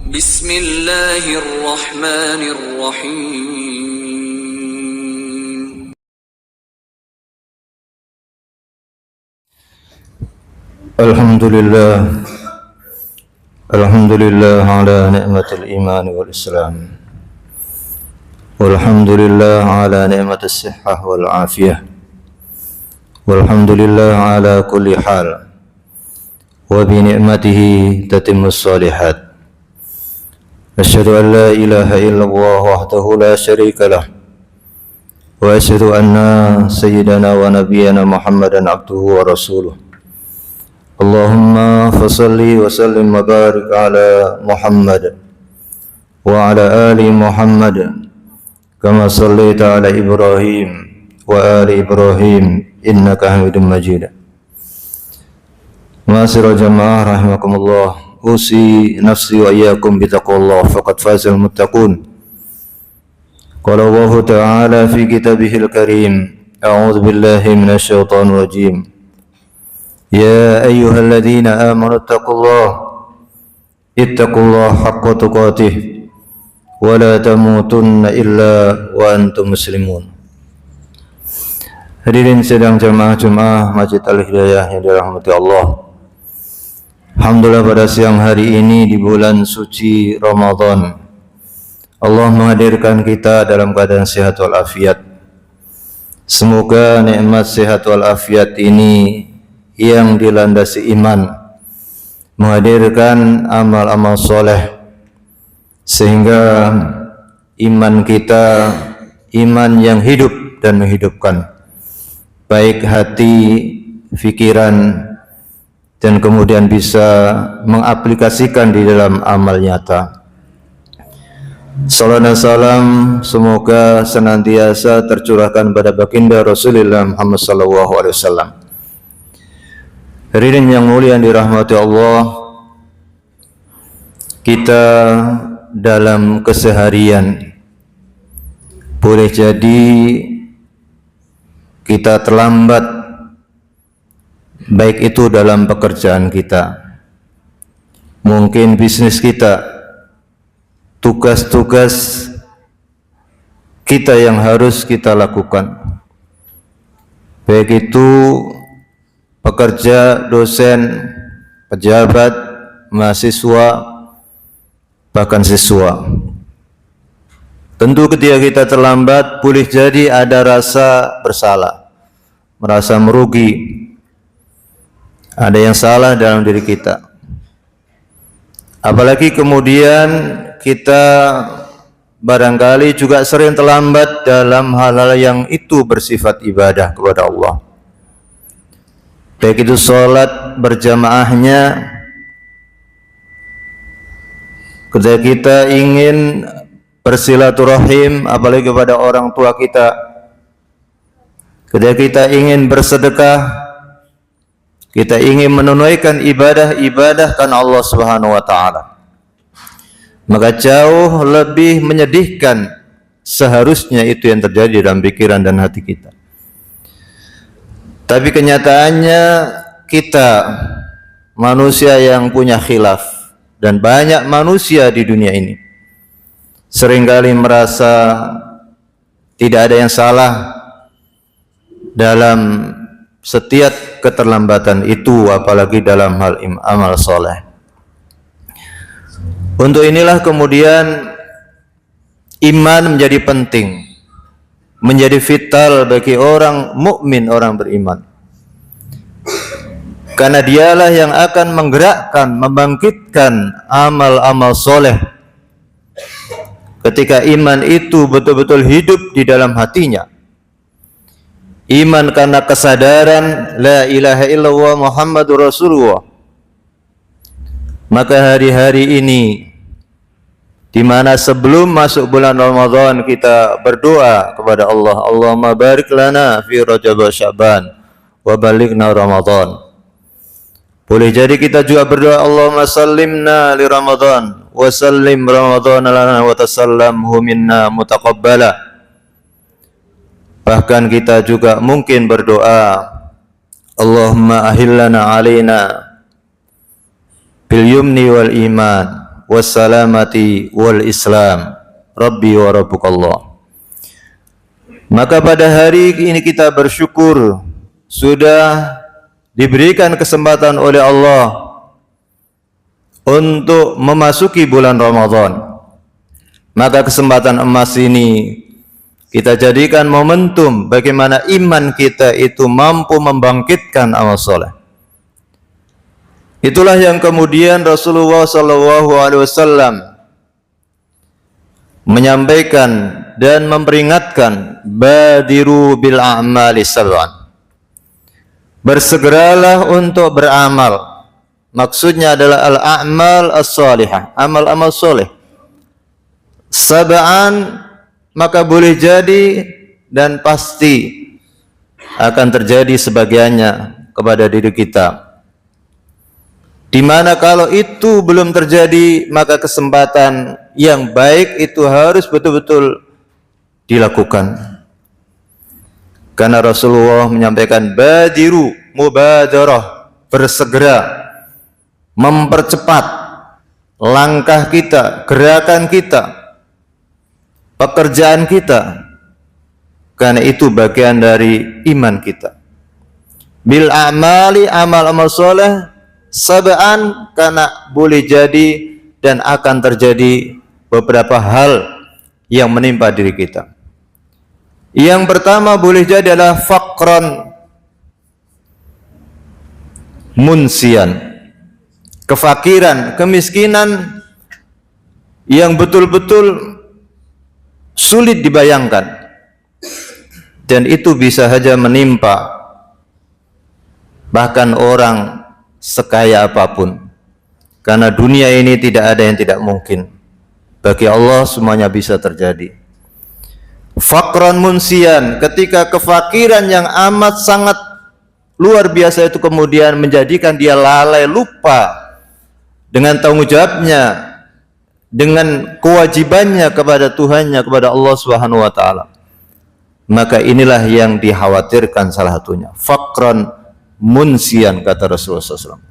Bismillahirrahmanirrahim. Alhamdulillah ala ni'matil iman wal islam. Walhamdulillah ala ni'matis sihhah wal afiyah. Walhamdulillah ala kulli hal. Wa bi ni'matihi tatimmus shalihat. Asyhadu an la ilaha illallah wahdahu la syarika lah. Wa asyhadu anna sayyidana wa nabiyyana Muhammadan abduhu wa rasuluh. Allahumma fasalli wa sallim wa barik ala Muhammad wa ala ali Muhammad kama sallaita ala Ibrahim wa ali Ibrahim innaka Hamidum Majid. Ma'asyiral jamaah rahimakumullah, usi nafsi wa iyyakum bitaqwallah faqad fazal muttaqun. Qala Allah ta'ala fi kitabihil karim, a'udzu billahi minasyaitonir rajim. Ya ayyuhalladzina amanu ittaqullaha haqqa tuqatih wa la tamutunna illa wa antum muslimun. Hadirin sidang jamaah Masjid Al-Hidayah yang dirahmati Allah. Alhamdulillah, pada siang hari ini di bulan suci Ramadan, Allah menghadirkan kita dalam keadaan sehat walafiat. Semoga nikmat sehat walafiat ini yang dilandasi iman menghadirkan amal-amal soleh, sehingga iman kita iman yang hidup dan menghidupkan, baik hati, pikiran, dan kemudian bisa mengaplikasikan di dalam amal nyata. Salam dan salam semoga senantiasa tercurahkan pada baginda Rasulullah Muhammad SAW. Hadirin yang mulia yang dirahmati Allah, kita dalam keseharian boleh jadi kita terlambat, baik itu dalam pekerjaan kita, mungkin bisnis kita, tugas-tugas kita yang harus kita lakukan, baik itu pekerja, dosen, pejabat, mahasiswa, bahkan siswa. Tentu ketika kita terlambat, boleh jadi ada rasa bersalah, merasa merugi, ada yang salah dalam diri kita. Apalagi kemudian kita barangkali juga sering terlambat dalam hal-hal yang itu bersifat ibadah kepada Allah, baik itu sholat berjamaahnya, ketika kita ingin bersilaturahim apalagi kepada orang tua kita, ketika kita ingin bersedekah, kita ingin menunaikan ibadah-ibadah karena Allah Subhanahu wa taala, maka jauh lebih menyedihkan seharusnya itu yang terjadi dalam pikiran dan hati kita. Tapi kenyataannya kita manusia yang punya khilaf, dan banyak manusia di dunia ini seringkali merasa tidak ada yang salah dalam setiap keterlambatan itu, apalagi dalam hal amal soleh. Untuk inilah kemudian iman menjadi penting, menjadi vital bagi orang mukmin, orang beriman, karena dialah yang akan menggerakkan, membangkitkan amal-amal soleh ketika iman itu betul-betul hidup di dalam hatinya. Iman karena kesadaran la ilaha illallah Muhammadur Rasulullah. Maka hari-hari ini, di mana sebelum masuk bulan Ramadan kita berdoa kepada Allah, Allahumma barik lana fi Rajab wa Sya'ban wa balighna Ramadan. Boleh jadi kita juga berdoa, Allahumma sallimna li Ramadan wa sallim Ramadan lana wa tasallamhu minna mutaqabbala. Bahkan kita juga mungkin berdoa, Allahumma ahillana alaina bil yumni wal iman wassalamati wal Islam. Rabbi wa rabbukallah. Maka pada hari ini kita bersyukur sudah diberikan kesempatan oleh Allah untuk memasuki bulan Ramadan. Maka kesempatan emas ini kita jadikan momentum bagaimana iman kita itu mampu membangkitkan amal soleh. Itulah yang kemudian Rasulullah SAW menyampaikan dan memperingatkan, badiru bil a'mali sab'an. Bersegeralah untuk beramal. Maksudnya adalah al-a'mal as-salihah, amal-amal soleh. Sab'an, maka boleh jadi dan pasti akan terjadi sebagiannya kepada diri kita. Di mana kalau itu belum terjadi, maka kesempatan yang baik itu harus betul-betul dilakukan. Karena Rasulullah menyampaikan badiru, mubadarah, bersegera, mempercepat langkah kita, gerakan kita, pekerjaan kita. Karena itu bagian dari iman kita. Bil a'mali, amal-amal soleh, sab'an, karena boleh jadi dan akan terjadi beberapa hal yang menimpa diri kita. Yang pertama boleh jadi adalah faqran munsian, kefakiran, kemiskinan yang betul-betul sulit dibayangkan, dan itu bisa saja menimpa bahkan orang sekaya apapun. Karena dunia ini tidak ada yang tidak mungkin. Bagi Allah semuanya bisa terjadi. Faqran munsian, ketika kefakiran yang amat sangat luar biasa itu kemudian menjadikan dia lalai, lupa dengan tanggung jawabnya, dengan kewajibannya kepada Tuhannya, kepada Allah Subhanahu wa taala. Maka inilah yang dikhawatirkan salah satunya. Faqran munsian, kata Rasulullah SAW.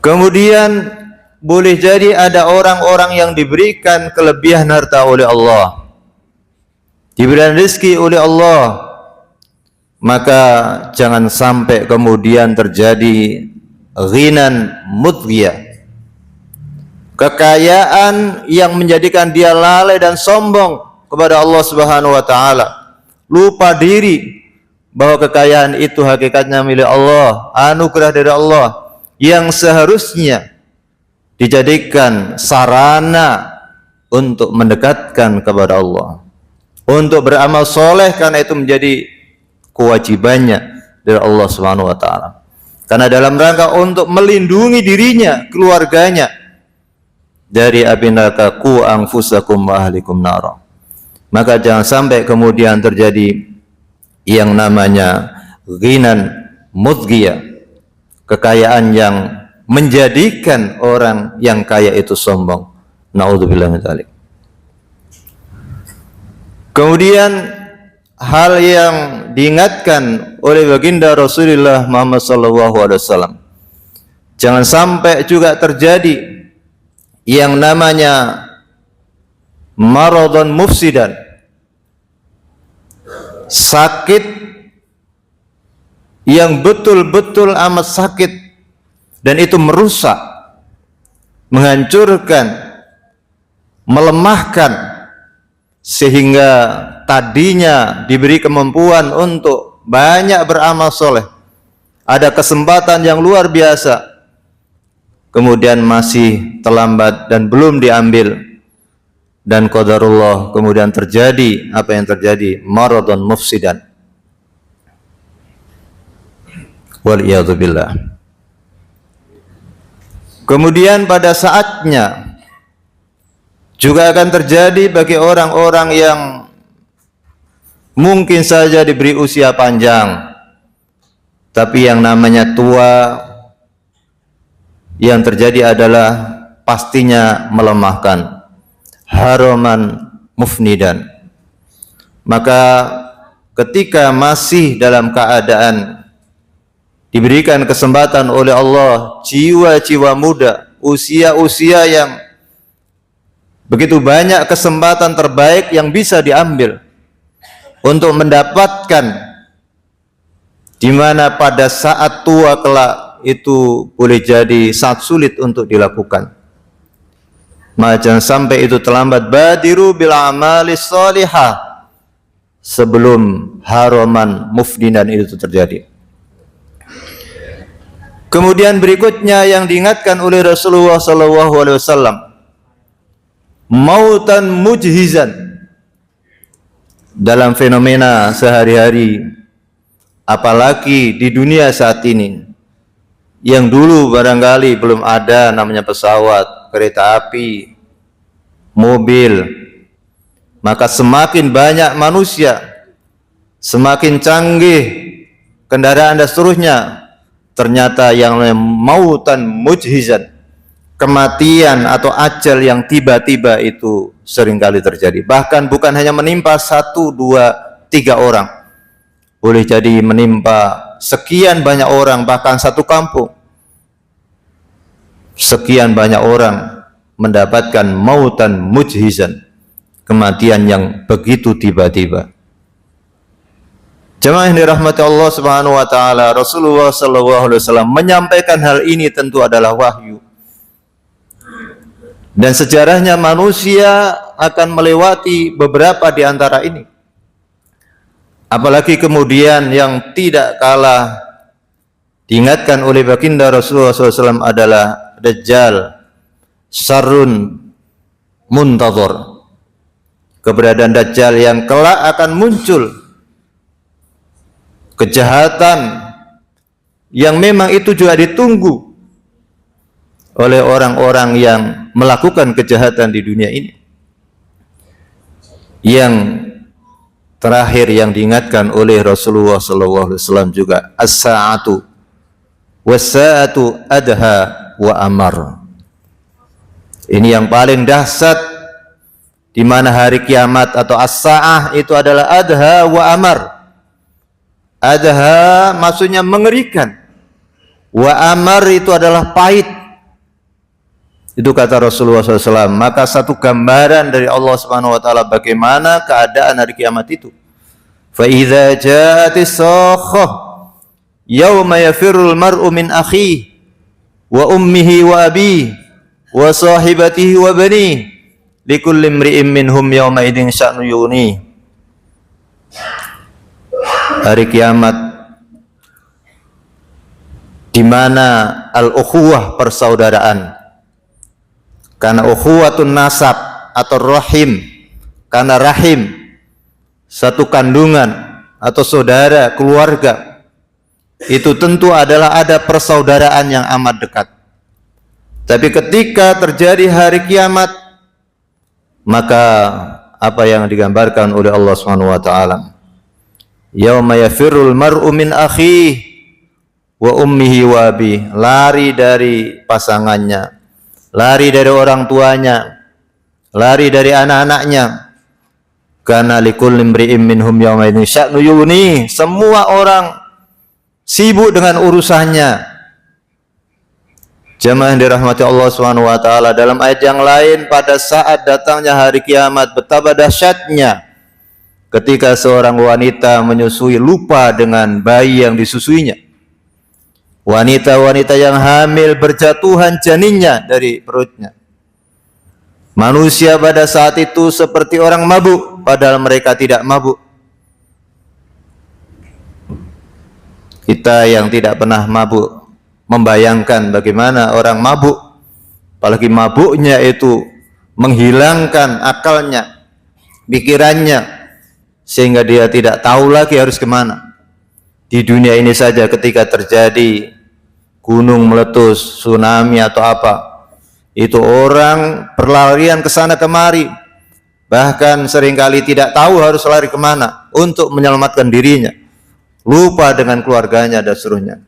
Kemudian boleh jadi ada orang-orang yang diberikan kelebihan harta oleh Allah, diberikan rezeki oleh Allah, maka jangan sampai kemudian terjadi ghinan mudghiyah, kekayaan yang menjadikan dia lalai dan sombong kepada Allah Subhanahu wa taala, lupa diri bahwa kekayaan itu hakikatnya milik Allah, anugerah dari Allah yang seharusnya dijadikan sarana untuk mendekatkan kepada Allah, untuk beramal soleh, karena itu menjadi kewajibannya dari Allah Subhanahu wa taala. Karena dalam rangka untuk melindungi dirinya, keluarganya dari api neraka, qu anfusakum wa ahlikum nar. Maka jangan sampai kemudian terjadi yang namanya ghinan mudghiyah, kekayaan yang menjadikan orang yang kaya itu sombong. Na'udzubillah min dzalik. Kemudian hal yang diingatkan oleh baginda Rasulullah Muhammad SAW, jangan sampai juga terjadi yang namanya maradhan mufsidan, sakit yang betul-betul amat sakit, dan itu merusak, menghancurkan, melemahkan, sehingga tadinya diberi kemampuan untuk banyak beramal soleh, ada kesempatan yang luar biasa, kemudian masih terlambat dan belum diambil, dan qadarullah kemudian terjadi apa yang terjadi, maradhan mufsidan, wal iyadzu billah. Kemudian pada saatnya juga akan terjadi bagi orang-orang yang mungkin saja diberi usia panjang, tapi yang namanya tua, yang terjadi adalah pastinya melemahkan, haraman mufnidan. Maka ketika masih dalam keadaan diberikan kesempatan oleh Allah, jiwa-jiwa muda usia-usia yang begitu banyak kesempatan terbaik yang bisa diambil untuk mendapatkan, di mana pada saat tua kelak itu boleh jadi sangat sulit untuk dilakukan. Maka jangan sampai itu terlambat. Badiru bil amali sholihah, sebelum haraman mufdinan itu terjadi. Kemudian berikutnya yang diingatkan oleh Rasulullah SAW, mautan mujhizan. Dalam fenomena sehari-hari, apalagi di dunia saat ini, yang dulu barangkali belum ada namanya pesawat, kereta api, mobil, maka semakin banyak manusia, semakin canggih kendaraan dan seterusnya, ternyata yang mautan mujhizan, kematian atau ajal yang tiba-tiba itu seringkali terjadi. Bahkan bukan hanya menimpa 1, 2, 3 orang, boleh jadi menimpa sekian banyak orang, bahkan satu kampung. Sekian banyak orang mendapatkan mautan mujhizan, kematian yang begitu tiba-tiba. Jemaah yang dirahmati Allah Subhanahu wa taala, Rasulullah sallallahu alaihi wasallam menyampaikan hal ini tentu adalah wahyu. Dan sejarahnya manusia akan melewati beberapa di antara ini. Apalagi kemudian yang tidak kalah diingatkan oleh baginda Rasulullah SAW adalah Dajjal, syarrun muntadhar. Keberadaan Dajjal yang kelak akan muncul, kejahatan yang memang itu juga ditunggu oleh orang-orang yang melakukan kejahatan di dunia ini. Yang terakhir yang diingatkan oleh Rasulullah SAW juga, as-sa'atu was-sa'atu adha wa amar. Ini yang paling dahsyat, di mana hari kiamat atau as-sa'ah itu adalah adha wa amar. Adha maksudnya mengerikan, wa amar itu adalah pahit. Itu kata Rasulullah SAW. Maka satu gambaran dari Allah Subhanahu wa taala bagaimana keadaan hari kiamat itu. Fa idza ja'atis sakhah yauma yafirrul mar'u min akhihi wa ummihi wa abihi wa sahibatihi wa banihi likulli imri'in minhum yawma idzin sya'nu yughni. Hari kiamat di mana al-ukhuwah persaudaraan, karena ukhuwatun nasab atau rahim, karena rahim satu kandungan atau saudara keluarga, itu tentu adalah ada persaudaraan yang amat dekat. Tapi ketika terjadi hari kiamat, maka apa yang digambarkan oleh Allah Subhanahu wa taala, yauma yafirrul mar'u min akhihi wa ummihi wa abihi, lari dari pasangannya, lari dari orang tuanya, lari dari anak-anaknya. Karena likulli imri'in minhum yawma idzin sya'nu yughni, semua orang sibuk dengan urusannya. Jemaah yang dirahmati Allah Subhanahu wa taala, dalam ayat yang lain, pada saat datangnya hari kiamat betapa dahsyatnya ketika seorang wanita menyusui lupa dengan bayi yang disusuinya. Wanita-wanita yang hamil berjatuhan janinnya dari perutnya. Manusia pada saat itu seperti orang mabuk, padahal mereka tidak mabuk. Kita yang tidak pernah mabuk membayangkan bagaimana orang mabuk, apalagi mabuknya itu menghilangkan akalnya, pikirannya, sehingga dia tidak tahu lagi harus kemana. Di dunia ini saja ketika terjadi gunung meletus, tsunami atau apa, itu orang berlarian ke sana kemari, bahkan seringkali tidak tahu harus lari kemana untuk menyelamatkan dirinya, lupa dengan keluarganya dan seterusnya.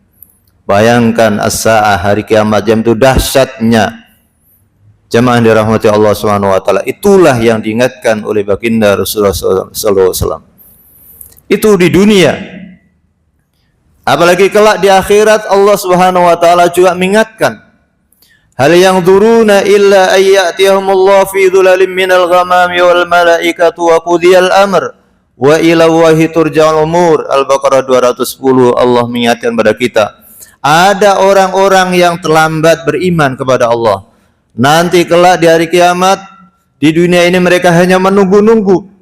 Bayangkan as-sa'ah, hari kiamat, jam itu dahsyatnya. Jemaah dirahmati Allah Subhanahu wa taala, itulah yang diingatkan oleh baginda Rasulullah sallallahu alaihi wasallam. Itu di dunia. Apalagi kelak di akhirat, Allah Subhanahu wa taala juga mengingatkan Hal yanzuruna illa ay ya'tiyahumullahu fi dhulalin minal ghamami wal malaikatu wa qudiyal amr wa ila Allahi turja'ul umur. Al-Baqarah 210. Allah mengingatkan pada kita, ada orang-orang yang terlambat beriman kepada Allah. Nanti kelak di hari kiamat, di dunia ini mereka hanya menunggu-nunggu.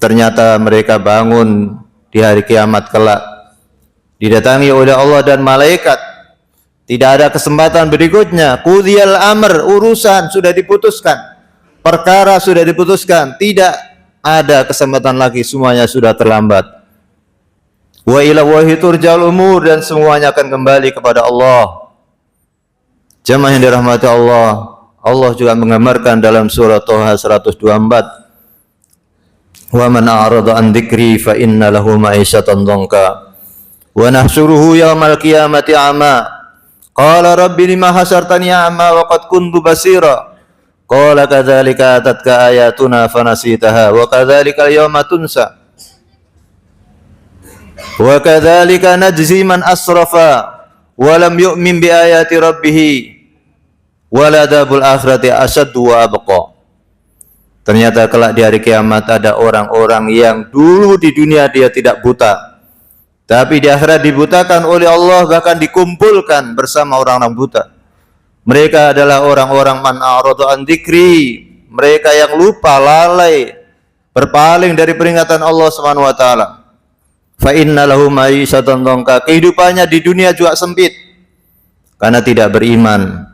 Ternyata mereka bangun di hari kiamat kelak, didatangi oleh Allah dan malaikat. Tidak ada kesempatan berikutnya. Qudiyal amr, urusan sudah diputuskan, perkara sudah diputuskan, tidak ada kesempatan lagi, semuanya sudah terlambat. Wa ila Allahi turja'ul umur, dan semuanya akan kembali kepada Allah. Jemaah yang dirahmati Allah, Allah juga menggambarkan dalam surah Thaha 124, wa man a'rada an dzikri fa inna lahu ma'isyatan dhanka wa nahsyuruhu yaumal qiyamati a'ma qala rabbi lima hasyartani a'ma wa qad kuntu basira qala kadzalika atatka ayatuna fanasitaha wa kadzalika al-yawma tunsa wa kadzalika najzi man asrafa wa lam yu'min bi ayati rabbih wala dzabul akhirati asyaddu wa abqa. Ternyata kelak di hari kiamat ada orang-orang yang dulu di dunia dia tidak buta, tapi di akhirat dibutakan oleh Allah, bahkan dikumpulkan bersama orang-orang buta. Mereka adalah orang-orang man a'rada an dzikri, mereka yang lupa, lalai, berpaling dari peringatan Allah Subhanahu wa taala. Fa inna lahu ma'isyatan dhanka, kehidupannya di dunia juga sempit karena tidak beriman,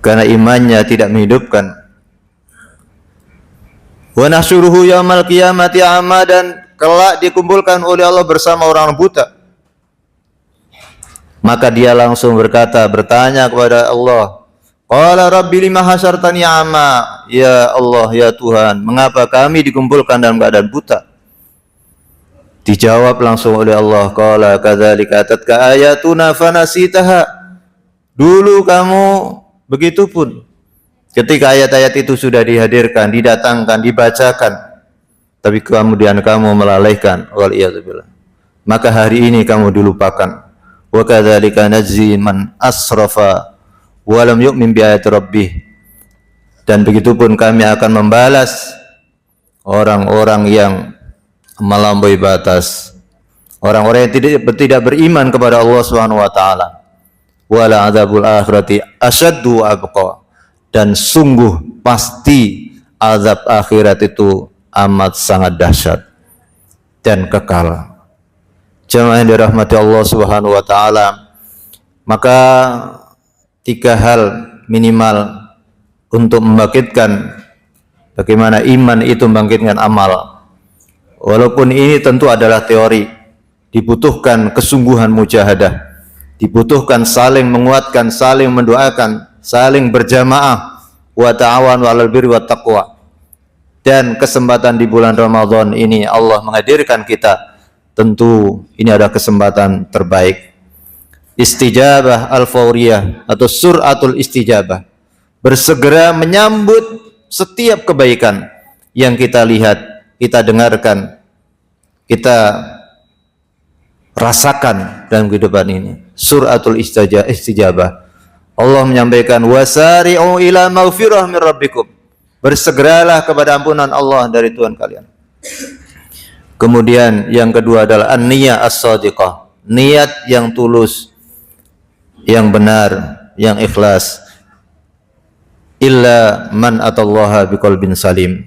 karena imannya tidak menghidupkan. Wa nahsyuruhu yaumal qiyamati a'ma, dan kelak dikumpulkan oleh Allah bersama orang buta. Maka dia langsung bertanya kepada Allah, qala rabbi lima hasyartani a'ma, ya Allah, ya Tuhan, mengapa kami dikumpulkan dalam keadaan buta? Dijawab langsung oleh Allah, qala kadzalika atatka ayatuna fanasitaha, dulu kamu begitupun. Ketika ayat-ayat itu sudah dihadirkan, didatangkan, dibacakan, tapi kemudian kamu melalaikan, waliyadzubillah, maka hari ini kamu dilupakan. Wa kadzalika najzi man asrafa wa lam yu'min bi ayati rabbih, dan begitupun kami akan membalas orang-orang yang melampaui batas, orang-orang yang tidak beriman kepada Allah Subhanahu wa taala. Wala adzabul akhirati asyaddu wa abqa, dan sungguh pasti azab akhirat itu amat sangat dahsyat dan kekal. Jemaah yang dirahmati Allah Subhanahu wa taala, maka 3 hal minimal untuk membangkitkan bagaimana iman itu membangkitkan amal. Walaupun ini tentu adalah teori, dibutuhkan kesungguhan mujahadah, dibutuhkan saling menguatkan, saling mendoakan, saling berjamaah, wa ta'awanu 'alal birri wat taqwa. Dan kesempatan di bulan Ramadan ini Allah menghadirkan kita, tentu ini adalah kesempatan terbaik. Istijabah al-fawriyah atau suratul istijabah, bersegera menyambut setiap kebaikan yang kita lihat, kita dengarkan, kita rasakan dalam kehidupan ini. Suratul istijabah, Allah menyampaikan, wasari'u ila maghfirah min rabbikum, bersegeralah kepada ampunan Allah dari Tuhan kalian. Kemudian yang kedua adalah an-niyah as-shadiqah, niat yang tulus, yang benar, yang ikhlas. Illa man atallaha biqalbin salim,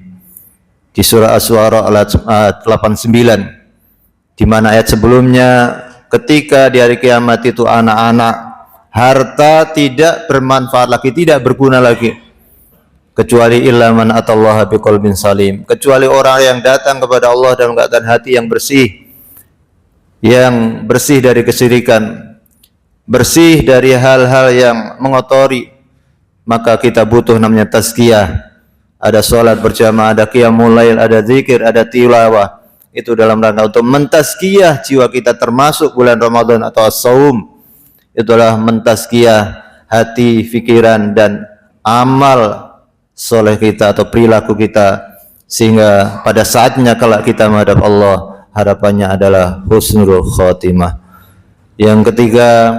di surah Asy-Syu'ara ayat 89, di mana ayat sebelumnya, ketika di hari kiamat itu anak-anak, harta tidak bermanfaat lagi, tidak berguna lagi, kecuali illa man atallaha biqalbin salim, kecuali orang yang datang kepada Allah dalam keadaan hati yang bersih dari kesyirikan, bersih dari hal-hal yang mengotori. Maka kita butuh namanya tazkiyah, ada sholat berjamaah, ada qiyamul lail, ada zikir, ada tilawah. Itu dalam rangka untuk mentazkiyah jiwa kita, termasuk bulan Ramadan atau as-saum. Itulah mentazkiyah hati, pikiran, dan amal soleh kita atau perilaku kita, sehingga pada saatnya kalau kita menghadap Allah, harapannya adalah husnul khotimah. Yang ketiga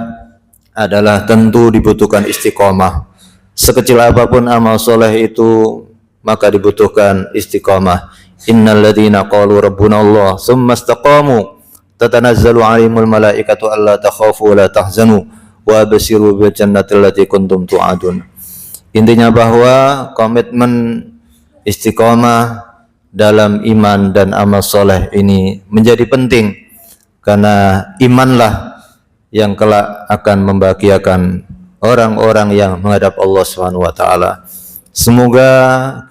adalah tentu dibutuhkan istiqomah. Sekecil apapun amal soleh itu, maka dibutuhkan istiqomah. Innal ladzina qalu rabbuna Allah tsumma istaqamu tatanazzalu 'alaihimul malaikatu alla takhafu wa la tahzanu wa abshiru bil jannati allati kuntum tu'adun. Intinya bahwa komitmen istiqomah dalam iman dan amal soleh ini menjadi penting, karena imanlah yang kelak akan membahagiakan orang-orang yang menghadap Allah Subhanahu wa taala. Semoga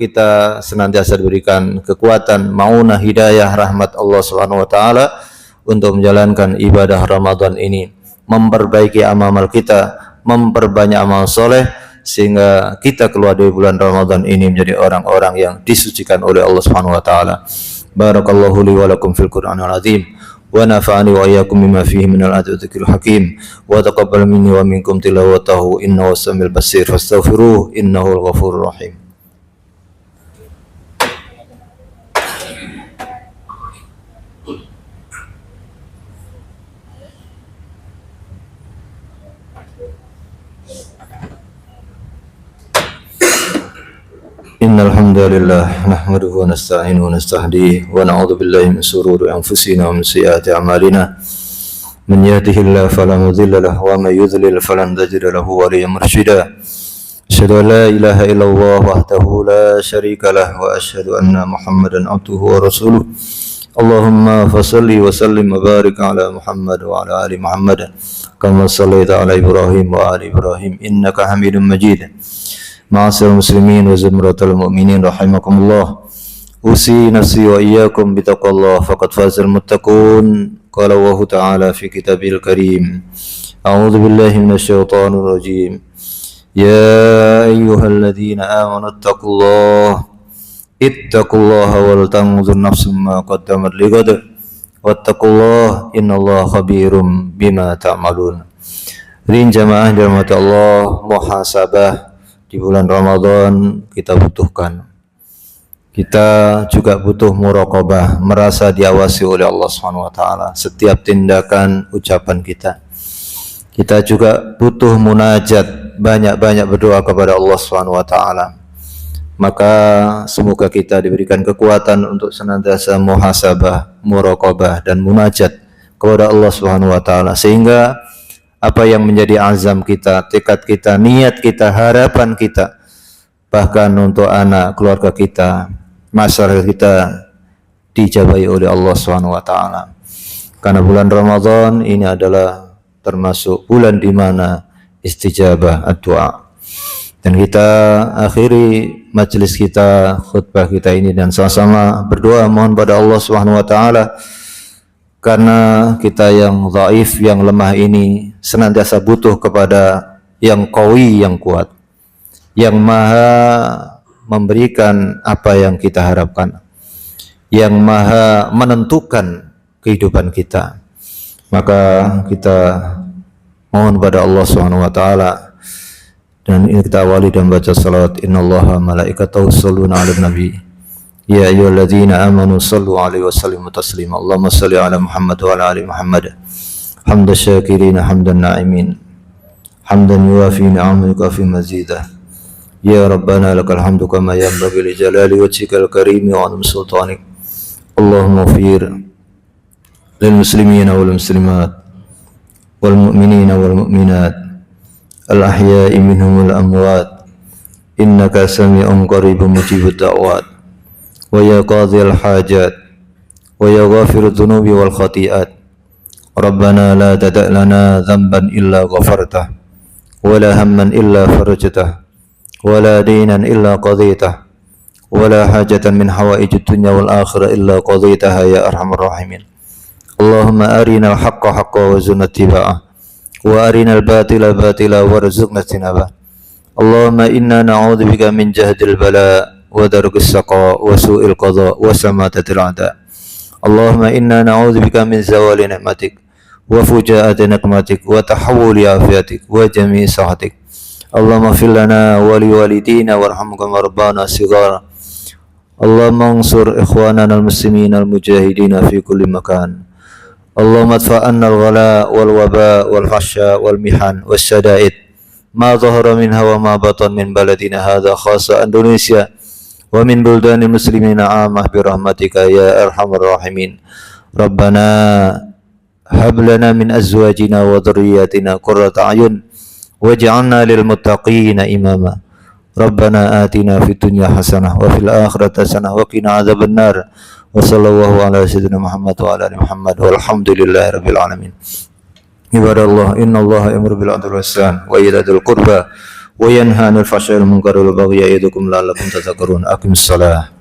kita senantiasa diberikan kekuatan, maunah, hidayah, rahmat Allah Subhanahu wa taala untuk menjalankan ibadah Ramadan ini, memperbaiki amal-amal kita, memperbanyak amal soleh, sehingga kita keluar dari bulan Ramadan ini menjadi orang-orang yang disucikan oleh Allah Subhanahu wa taala. Barakallahu li wa lakum fil Qur'anil azim. Wa nafa'ani wa iyyakum bima fihi minal ayati wa dzikril hakim wa taqabbal minni wa minkum tilawatahu innahu was-sami'ul basir fastaghfiruhu innahul ghafurur rahim. Innal hamdalillah nahmaduhu wa nasta'inuhu wa nastahdihi wa na'udzu billahi min shururi anfusina wa min sayyiati a'malina. Man yahdihillahu fala mudilla lahu wa may yudlil falan tajida lahu waliyyan mursyida. Asyhadu an la ilaha illallah wahdahu la syarika lah wa asyhadu anna Muhammadan abduhu wa rasuluh. Allahumma fashalli wa sallim wa barik ala Muhammad wa ala ali Muhammad kama shallaita ala Ibrahim wa ali Ibrahim innaka Hamidum Majid. Ma'asyiral muslimin wa zumratal mu'minin rahimakumullah. Usi nafsi wa iyyakum bitaqwallah faqad fazal muttaqun. Qala Allahu ta'ala fi kitabil karim. A'udzu billahi minasyaitonir rajim. Ya ayyuhalladzina amanu ittaqullaha wal tanzur nafsum ma qaddamat lighad. Wattaqullaha innallaha khabirum bima ta'malun. Rin jamaah dirahmati Allah, muhasabah di bulan Ramadan kita butuhkan. Kita juga butuh muraqabah, merasa diawasi oleh Allah Subhanahu wa taala setiap tindakan ucapan kita. Kita juga butuh munajat, banyak-banyak berdoa kepada Allah Subhanahu wa taala. Maka semoga kita diberikan kekuatan untuk senantiasa muhasabah, muraqabah dan munajat kepada Allah Subhanahu wa taala, sehingga apa yang menjadi azam kita, tekad kita, niat kita, harapan kita, bahkan untuk anak, keluarga kita, masyarakat kita dijabahi oleh Allah Subhanahu wa taala. Karena bulan Ramadan ini adalah termasuk bulan di mana istijabah doa. Dan kita akhiri majelis kita, khutbah kita ini dan sama-sama berdoa mohon pada Allah Subhanahu wa taala, karena kita yang dhaif, yang lemah ini senantiasa butuh kepada yang qawi, yang kuat, yang maha memberikan apa yang kita harapkan, yang maha menentukan kehidupan kita. Maka kita mohon pada Allah Subhanahu wa taala, dan ini kita awali dan baca salawat. Innallaha malaikatahu yusholluna 'alan nabi. Ya ayyuhalladzina amanu shallu 'alaihi wa sallimu taslima. Allahumma shalli 'ala Muhammad wa 'ala ali Muhammad. Hamdan syakirin hamdan na'imin. Hamdan yuwafi ni'amaka fi mazidah. Ya Rabbana lakal hamdu kama yanbaghi li jalali wajhikal karim wa 'azimi sultanik. Allahumma ighfir lil muslimina wal muslimat wal mu'minina wal mu'minat al ahya'i minhum wal amwat. Innaka sami'un qaribun mujibud da'wat. Wa ya qadhil hajat wa ya ghafirudz dzunubi wal khati'at. Rabbana la tada' lana dhanban illa ghafartah wa la hamman illa farajtah wa la daynan illa qadaytah wa la hajatan min hawaijid dunya wal akhirah illa qadaytaha ya arhamar rahimin. Allahumma arinal haqqa haqqan warzuqna ittiba'ah wa arinal batila batila warzuqna ijtinabah. Allahumma inna na'udzubika min jahdil bala wa darkis saqa wa su'il qada wa samatatil a'da. Allahumma inna na'udzubika min zawali ni'matik wa fujaati nikmatik wa tahawuli afiatik wa jami'i sahatik. Allahumma fil lana wa li walidina warham kama rabbana shighara. Allahumma ansur ikhwanana al-muslimin al-mujahidin fi kulli makan. اللهم ادفع عنا الغلاء والوباء والفحشاء والمحن والشدائد ما ظهر منها وما بطن من بلدنا هذا خاصة إندونيسيا ومن بلدان المسلمين عامة برحمتك يا أرحم الراحمين. ربنا هب لنا من أزواجنا وذرياتنا قرة أعين واجعلنا للمتقين إماما. ربنا آتنا في الدنيا حسنة وفي الآخرة حسنة وقنا عذاب النار. وصلى الله على سيدنا محمد وعلى آل محمد والحمد لله رب العالمين. عباد الله إن الله يأمر بالعدل والإحسان وإيتاء ذي القربى وينهى عن الفحشاء والمنكر والبغي يعظكم لعلكم تذكرون. أقم الصلاة.